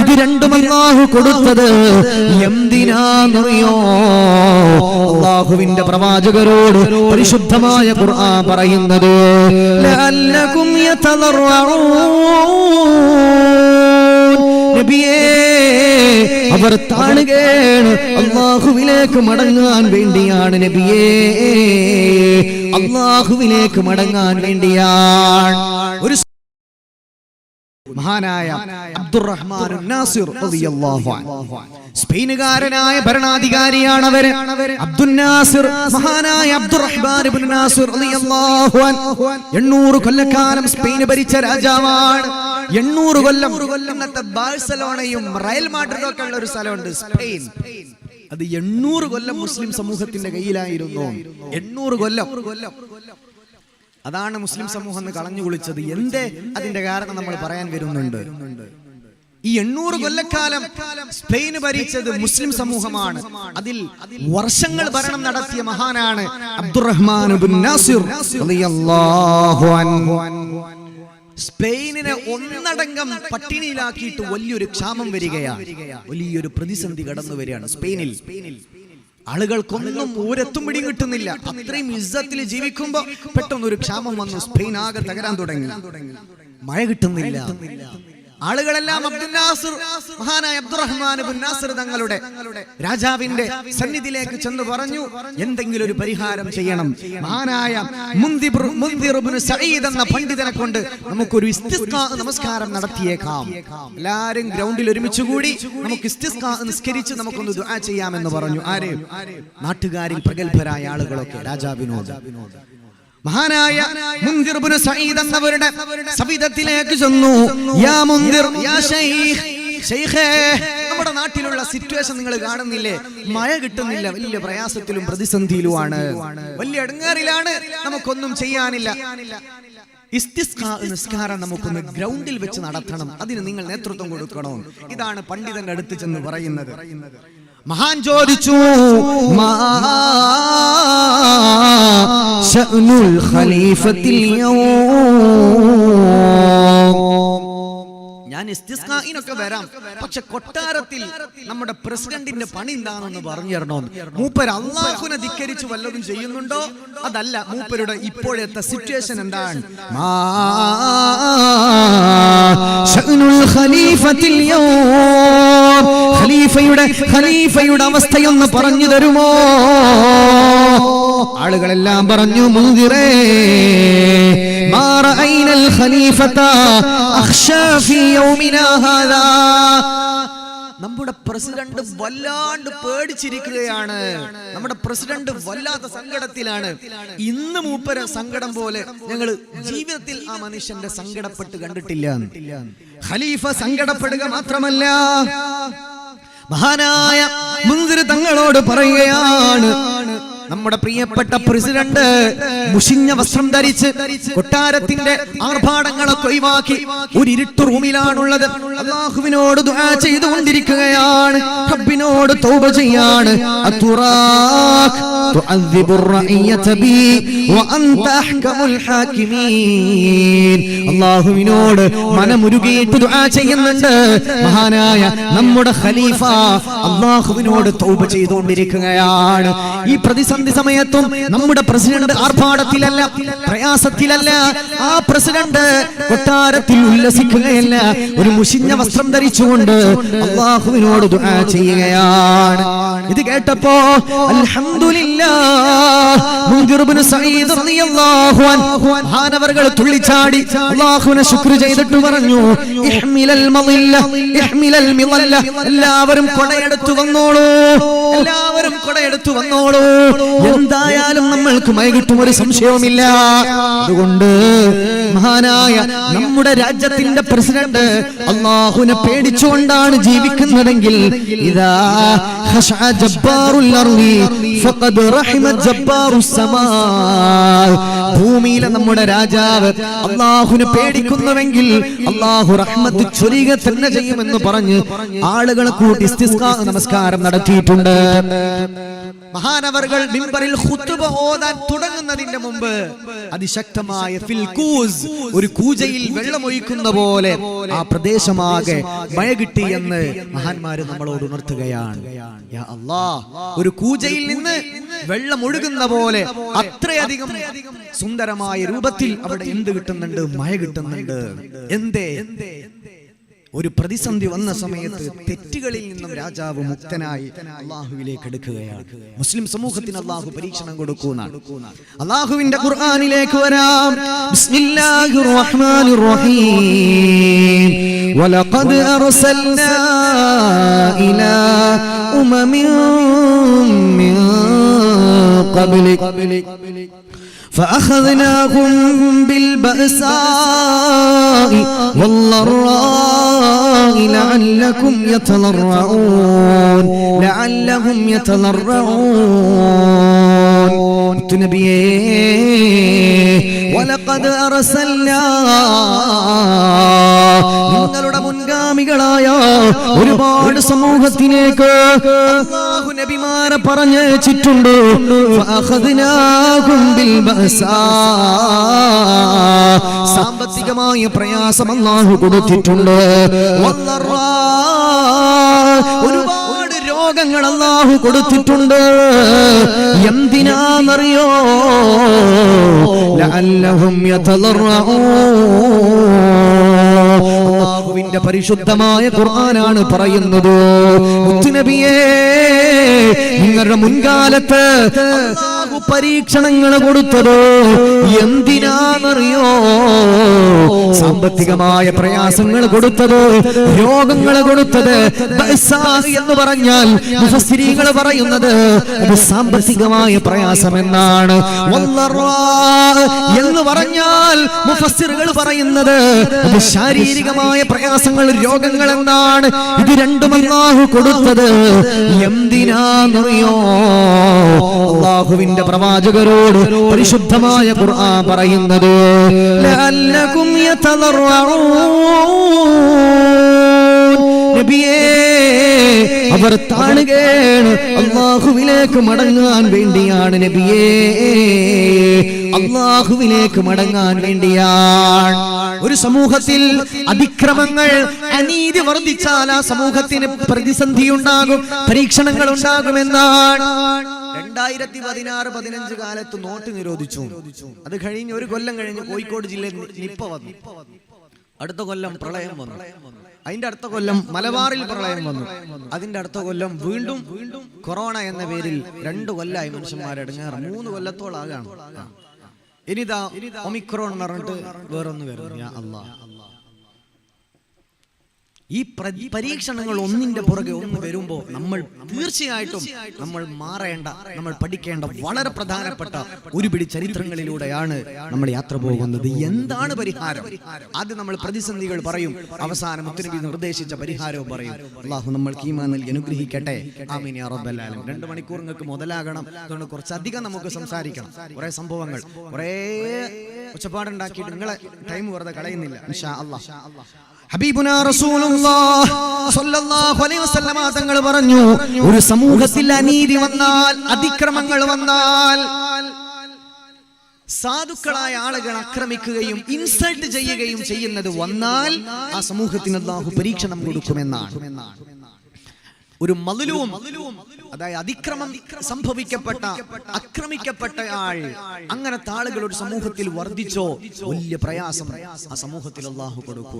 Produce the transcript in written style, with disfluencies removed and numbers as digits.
ഇത് രണ്ടും അല്ലാഹു കൊടുത്തത് എന്തിനാണെന്നറിയോ? അല്ലാഹുവിന്റെ പ്രവാചകരോട് പരിശുദ്ധമായ ഖുർആൻ പറയുന്നത് ലഅല്ലകും യതദറഊൻ. നബിയേ, അവർ താഴുകയാണ്, അല്ലാഹുവിലേക്ക് മടങ്ങാൻ വേണ്ടിയാണ്. നബിയേ, അല്ലാഹുവിലേക്ക് മടങ്ങാൻ വേണ്ടിയാണ്. ഒരു മഹാനായ അബ്ദുറഹ്മാൻ നാസിർ റളിയല്ലാഹു അൻഹു, സ്പെയിനുകാരനായ ഭരണാധികാരിയാണ് അവര്. അബ്ദുൽ നാസിർ, മഹാനായ അബ്ദുറഹ്മാൻ ഇബ്നു നാസിർ റളിയല്ലാഹു അൻഹു 800 കൊല്ലക്കാലം സ്പെയിൻ ഭരിച്ച രാജാവാണ്. 800 കൊല്ലം. ഇന്നത്തെ ബാഴ്സലോണയും റയൽ മാഡ്രിഡും ഒക്കെ ഉള്ള ഒരു സ്ഥലമുണ്ട് സ്പെയിൻ. അത് 800 കൊല്ലം മുസ്ലിം സമൂഹത്തിന്റെ കയ്യിലായിരുന്നു. 800 കൊല്ലം. അതാണ് മുസ്ലിം സമൂഹം എന്ന് കളഞ്ഞു കുളിച്ചത്. എന്തേ അതിന്റെ കാരണം നമ്മൾ പറയാൻ വരുന്നുണ്ട്. ഈ 800 കൊല്ലക്കാലം സ്പെയിന് ഭരിച്ചത് മുസ്ലിം സമൂഹമാണ്. അതിൽ വർഷങ്ങൾ ഭരണം നടത്തിയ മഹാനാണ് അബ്ദുറഹ്മാൻ ഇബ്നു നാസിർ റളിയല്ലാഹു അൻഹു. സ്പെയിനിനെ ഒന്നടങ്കം പട്ടിണിയിലാക്കിയിട്ട് വലിയൊരു ക്ഷാമം വരികയാണ്. വലിയൊരു പ്രതിസന്ധി കടന്നു വരികയാണ് സ്പെയിനിൽ. ആളുകൾക്കൊന്നും ഒരെത്തും പിടിയും കിട്ടുന്നില്ല. അത്രയും ഇസ്സത്തിൽ ജീവിക്കുമ്പോ പെട്ടെന്നൊരു ക്ഷാമം വന്നു. സ്പെയിൻ ആകെ തകരാൻ തുടങ്ങി. മഴ കിട്ടുന്നില്ല. ആളുകളെല്ലാം അബ്ദുൽ നാസിർ, മഹാനായ അബ്ദുറഹ്മാൻ ഇബ്നു നാസിർ തങ്ങളുടെ രാജാവിന്റെ സന്നിധിയിലേക്ക് ചെന്ന് പറഞ്ഞു, എന്തെങ്കിലും ഒരു പരിഹാരം ചെയ്യണം. മഹാനായ മുൻദിർ ഇബ്നു സഈദ് എന്ന പണ്ഡിതനെ കൊണ്ട് നമുക്കൊരു ഇസ്തിസ്ഖാ നമസ്കാരം നടത്തിയേക്കാം. എല്ലാരും ഗ്രൗണ്ടിൽ ഒരുമിച്ച് കൂടി നമുക്ക് ഇസ്തിസ്ഖാ നിസ്കരിച്ച് നമുക്കൊന്ന് ദുആ ചെയ്യാമെന്ന് പറഞ്ഞു. ആര്? നാട്ടുകാരിൽ പ്രഗത്ഭരായ ആളുകളൊക്കെ രാജാവിനോട്. മഹാനായ മുൻദിർ ഇബ്നു സഈദ് എന്നവരുടെ സവിധത്തിലേക്ക് ചെന്നു. യാ മുൻദിർ, യാ ശൈഖേ, നമ്മുടെ നാട്ടിലുള്ള സിറ്റുവേഷൻ നിങ്ങൾ കാണുന്നില്ലേ? മഴ കിട്ടുന്നില്ല. വലിയ പ്രയാസത്തിലും പ്രതിസന്ധിയിലുമാണ്. വലിയ ഇടങ്ങേറിലാണ്. നമുക്കൊന്നും ചെയ്യാനില്ല. ഇസ്തിസ്ഖാ നിസ്കാരം നമുക്കൊന്ന് ഗ്രൗണ്ടിൽ വെച്ച് നടത്തണം. അതിന് നിങ്ങൾ നേതൃത്വം കൊടുക്കണം. ഇതാണ് പണ്ഡിതന്റെ അടുത്ത് ചെന്ന് പറയുന്നത്. മഹാൻ ചോദിച്ചു, ശഅ്നുൽ ഖലീഫത്തിൽ ഞാൻ ഇസ്തിസ്ഖാഇനൊക്കെ വരാം, പക്ഷെ കൊട്ടാരത്തിൽ നമ്മുടെ പ്രസിഡന്റിന്റെ പണി എന്താണെന്ന് പറഞ്ഞു തരണോന്ന്. മൂപ്പർ അല്ലാഹുവിനെ ധിക്കരിച്ച് വല്ലതും ചെയ്യുന്നുണ്ടോ? അതല്ല, മൂപ്പരുടെ ഇപ്പോഴത്തെ സിറ്റുവേഷൻ എന്താണ്? ശഅ്നുൽ ഖലീഫത്തിൽ ഖലീഫയുടെ അവസ്ഥയൊന്ന് പറഞ്ഞു തരുമോ? ആളുകളെല്ലാം പറഞ്ഞു, മുൻദിറേ, മാ റഅയ്നൽ ഖലീഫത അഖ്ശാ ഫീ യൗമിനാ ഹാദാ. നമ്മുടെ പ്രസിഡന്റ് വല്ലാണ്ട് പേടിച്ചിരിക്കുകയാണ്. നമ്മുടെ പ്രസിഡന്റ് വല്ലാത്ത സങ്കടത്തിലാണ്. ഇന്ന് മൂപ്പര സങ്കടം പോലെ ഞങ്ങൾ ജീവിതത്തിൽ ആ മനുഷ്യന്റെ സങ്കടപ്പെട്ട് കണ്ടിട്ടില്ല. ഖലീഫ സങ്കടപ്പെടുക മാത്രമല്ല, മഹാനായ മുൻദിർ തങ്ങളോട് പറയുകയാണ്, നമ്മുടെ പ്രിയപ്പെട്ട പ്രസിഡന്റ് മുഷിഞ്ഞ വസ്ത്രം ധരിച്ച് കൊട്ടാരത്തിന്റെ ആർഭാടങ്ങളൊക്കെ ഒഴിവാക്കി ഒരു ഇരുട്ട് റൂമിലാണുള്ളത്. അല്ലാഹുവിനോട് ദുആ ചെയ്തുകൊണ്ടിരിക്കുകയാണ്. റബ്ബിനോട് തൗബ ചെയ്യാണ്. അത്തുറാഖ് തുഅദ്ദിബുർ റഅയ്യത ബി വഅൻത അഹ്കമുൽ ഹാകിമീൻ. അല്ലാഹുവിനോട് മനമുരുകിയിട്ട് ദുആ ചെയ്യുന്നുണ്ട്. മഹാനായ നമ്മുടെ ഖലീഫ അല്ലാഹുവിനോട് തൗബ ചെയ്തുകൊണ്ടിരിക്കുകയാണ്. ഈ പ്രതിസന്ധി സമയത്തും നമ്മുടെ പ്രസിഡന്റ് ആർഭാടത്തിലല്ല, പ്രയാസത്തിലല്ല. ആ പ്രസിഡന്റ് കൊട്ടാരത്തിൽ ഉല്ലസിക്കുകയല്ല, ഒരു മുഷിഞ്ഞ വസ്ത്രം ധരിച്ചുകൊണ്ട് അല്ലാഹുവിനോട് ദുആ ചെയ്യുകയാണ്. ഇത് കേട്ടപ്പോ അൽഹംദുലില്ലാഹ്, മുൻദിർ ഇബ്നു സഈദ് റളിയല്ലാഹു അൻഹു മഹാനവർകൾ തുള്ളിച്ചാടി അല്ലാഹുവിനെ ശുക്ർ ചെയ്തിട്ട് പറഞ്ഞു, ഇഹ്മിലൽ മളില്ല ഇഹ്മിലൽ മിളല്ല. എല്ലാവരും കൊടയെടുത്തു വന്നോളൂ, എല്ലാവരും കൊടയെടുത്തു വന്നോളൂ. എന്തായാലും നമ്മൾക്ക് മഴ കിട്ടും, ഒരു സംശയവുമില്ല. അതുകൊണ്ട് മഹാനായ നമ്മുടെ രാജ്യത്തിന്റെ പ്രസിഡന്റ് അല്ലാഹുവിനെ പേടിച്ചുകൊണ്ടാണ് ജീവിക്കുന്നതെങ്കിൽ ഇദാ ഖശഅ ജബ്ബാറുൽ അർളി ഫഖദ് റഹിമ ജബ്ബാറുസ് സമാ. ഭൂമിയിലെ നമ്മുടെ രാജാവ് അല്ലാഹുവിനെ പേടിക്കുന്നുവെങ്കിൽ അല്ലാഹു റഹ്മത്ത് ചൊരിയുക തന്നെ ചെയ്യുമെന്ന് പറഞ്ഞ് ആളുകളെ കൂട്ടി ഇസ്തിസ്ഖാ നമസ്കാരം നടത്തിയിട്ടുണ്ട്. മഹാനവർകൾ മിമ്പറിൽ ഖുത്ബ ഓതാൻ തുടങ്ങുന്നതിന്റെ മുമ്പ് അതിശക്തമായ ഫിൽകൂസ് ഒരു കൂജയിൽ വെള്ളമൊഴിക്കുന്ന പോലെ ആ പ്രദേശമാകെ മഴ കിട്ടി എന്ന് മഹാന്മാര് നമ്മളോട് ഉണർത്തുകയാണ്. യാ അല്ലാഹ്, ഒരു കൂജയിൽ നിന്ന് വെള്ളം ഒഴുകുന്ന പോലെ അത്രയധികം സുന്ദരമായ രൂപത്തിൽ അവിടെ എന്ത് കിട്ടുന്നുണ്ട്? മഴ കിട്ടുന്നുണ്ട്. എന്തേ? ഒരു പ്രതിസന്ധി വന്ന സമയത്ത് തെറ്റുകളിൽ നിന്നും രാജാവ് മുക്തനായി അല്ലാഹുവിലേക്ക് എടുക്കുകയാണ്. മുസ്ലിം സമൂഹത്തിന് അല്ലാഹു പരീക്ഷണം കൊടുക്കുന്നതാണ്. അല്ലാഹുവിന്റെ ഖുർആനിലേക്ക് വരാം. ബിസ്മില്ലാഹിർ റഹ്മാനിർ റഹീം. വലഖദ് അർസൽനാ ഇലാ ഉമമിൻ മിൻ ഖബ്ലിക فأخذناهم بالبأساء والضراء لعلهم يتضرعون نبيه ولقد أرسلنا നിങ്ങളുടെ മുൻഗാമികളായ ഒരുപാട് സമൂഹത്തിലേക്ക് അല്ലാഹു നബിമാരെ പറഞ്ഞയച്ചിട്ടുണ്ട്. ഫഅഖദ്നാഹും ബിൽ ബഅസാ, സാമ്പത്തികമായ പ്രയാസം അല്ലാഹു കൊടുത്തിട്ടുണ്ട്. വല്ലറാ, ഒരുപാട് രോഗങ്ങൾ അല്ലാഹു കൊടുത്തിട്ടുണ്ട്. എന്തിനാണെന്നറിയോ? ലഅല്ലഹും യതളറഊൻ. അല്ലാഹുവിന്റെ പരിശുദ്ധമായ ഖുർആനാണ് പറയുന്നത്. മുത്തുനബിയേ, നിങ്ങളുടെ മുൻകാലത്ത് അല്ലാഹു പരീക്ഷണങ്ങൾ കൊടുത്തത് എന്തിനാണെന്നറിയോ? സാമ്പത്തികമായ പ്രയാസങ്ങൾ കൊടുത്തത്, രോഗങ്ങൾ കൊടുത്തത്. ബഅസാ എന്ന് പറഞ്ഞാൽ മുഫസ്സിരീങ്ങൾ പറയുന്നത് അത് സാമ്പത്തികമായ പ്രയാസം എന്നാണ്. വല്ലറാ എന്ന് പറഞ്ഞാൽ മുഫസ്സിറുകൾ പറയുന്നത് അത് ശാരീരികമായ പ്രയാസങ്ങൾ, രോഗങ്ങൾ എന്നാണ്. ഇത് രണ്ടും അല്ലാഹു കൊടുത്തത് എന്തിനാണെന്നറിയോ? അല്ലാഹുവിന്റെ പ്രവാചകരോട് പരിശുദ്ധമായ ഖുർആൻ പറയുന്നത് ലഅല്ലകും യതളറഊൻ. നബിയേ, അവർ താഴുകയാണ്, അല്ലാഹുവിലേക്ക് മടങ്ങാൻ വേണ്ടിയാണ്. നബിയേ, അല്ലാഹുവിലേക്ക് മടങ്ങാൻ വേണ്ടിയാണ്. ഒരു സമൂഹത്തിൽ അതിക്രമങ്ങൾ, അനീതി വർദ്ധിച്ചാൽ ആ സമൂഹത്തിന് പ്രതിസന്ധി ഉണ്ടാകും, പരീക്ഷണങ്ങൾ ഉണ്ടാകുമെന്നാണ്. 2016-15 കാലത്ത് നോട്ട് നിരോധിച്ചു. അത് കഴിഞ്ഞ് ഒരു കൊല്ലം കഴിഞ്ഞ് കോഴിക്കോട് ജില്ലയിൽ നിപ്പ വന്നു. അടുത്ത കൊല്ലം പ്രളയം വന്നു. അതിന്റെ അടുത്ത കൊല്ലം മലബാറിൽ പ്രളയം വന്നു. അതിന്റെ അടുത്ത കൊല്ലം വീണ്ടും കൊറോണ എന്ന പേരിൽ 2 കൊല്ലമായി മനുഷ്യന്മാരടങ്ങാറ്. 3 കൊല്ലത്തോളാകാണ്. ഇനിതാ ഒമിക്രോൺ എന്ന് പറഞ്ഞിട്ട് വേറൊന്ന് വരുന്നു. യാ അല്ലാഹ്, ഈ പരീക്ഷണങ്ങൾ ഒന്നിന്റെ പുറകെ ഒന്ന് വരുമ്പോൾ നമ്മൾ തീർച്ചയായിട്ടും നമ്മൾ മാറേണ്ട, നമ്മൾ പഠിക്കേണ്ട വളരെ പ്രധാനപ്പെട്ട ഒരു പിടി ചരിത്രങ്ങളിലൂടെയാണ് നമ്മൾ യാത്ര പോകുന്നത്. എന്താണ് പരിഹാരം? ആദ്യം നമ്മൾ പ്രതിസന്ധികൾ പറയും, അവസാനം മുത്തുനബി നിർദ്ദേശിച്ച പരിഹാരവും പറയും. അല്ലാഹു നമ്മൾക്ക് ഈമാൻ നൽകി അനുഗ്രഹിക്കട്ടെ. ആമീൻ യാ റബ്ബൽ ആലമീൻ. 2 മണിക്കൂർ നിങ്ങൾക്ക് മുതലാകണം. അതുകൊണ്ട് കുറച്ചധികം നമുക്ക് സംസാരിക്കണം. കുറെ സംഭവങ്ങൾ, കുറെ ഒച്ചപ്പാടുണ്ടാക്കിയിട്ട് നിങ്ങളെ ടൈം വെറുതെ കളയുന്നില്ല. ഇൻഷാ അല്ലാഹ്. ഹബീബുനാ റസൂലുള്ളാഹി സ്വല്ലല്ലാഹു അലൈഹി വസല്ലമ തങ്ങൾ പറഞ്ഞു, ഒരു സമൂഹത്തിൽ അനീതി വന്നാൽ, അതിക്രമങ്ങൾ വന്നാൽ, സാധുക്കളായ ആളുകൾ ആക്രമിക്കുകയും ഇൻസൾട്ട് ചെയ്യുകയും ചെയ്യുന്നത് വന്നാൽ ആ സമൂഹത്തിന് അല്ലാഹു പരീക്ഷണം കൊടുക്കുമെന്നാണ്. ഒരു മദ്ലൂം, അതായത് അതിക്രമം സംഭവിക്കപ്പെട്ട, ആക്രമിക്കപ്പെട്ട ആൾ, അങ്ങനത്തെ ആളുകൾ ഒരു സമൂഹത്തിൽ വർദ്ധിച്ചോ വലിയ പ്രയാസം ആ സമൂഹത്തിൽ അല്ലാഹു കൊടുക്കും.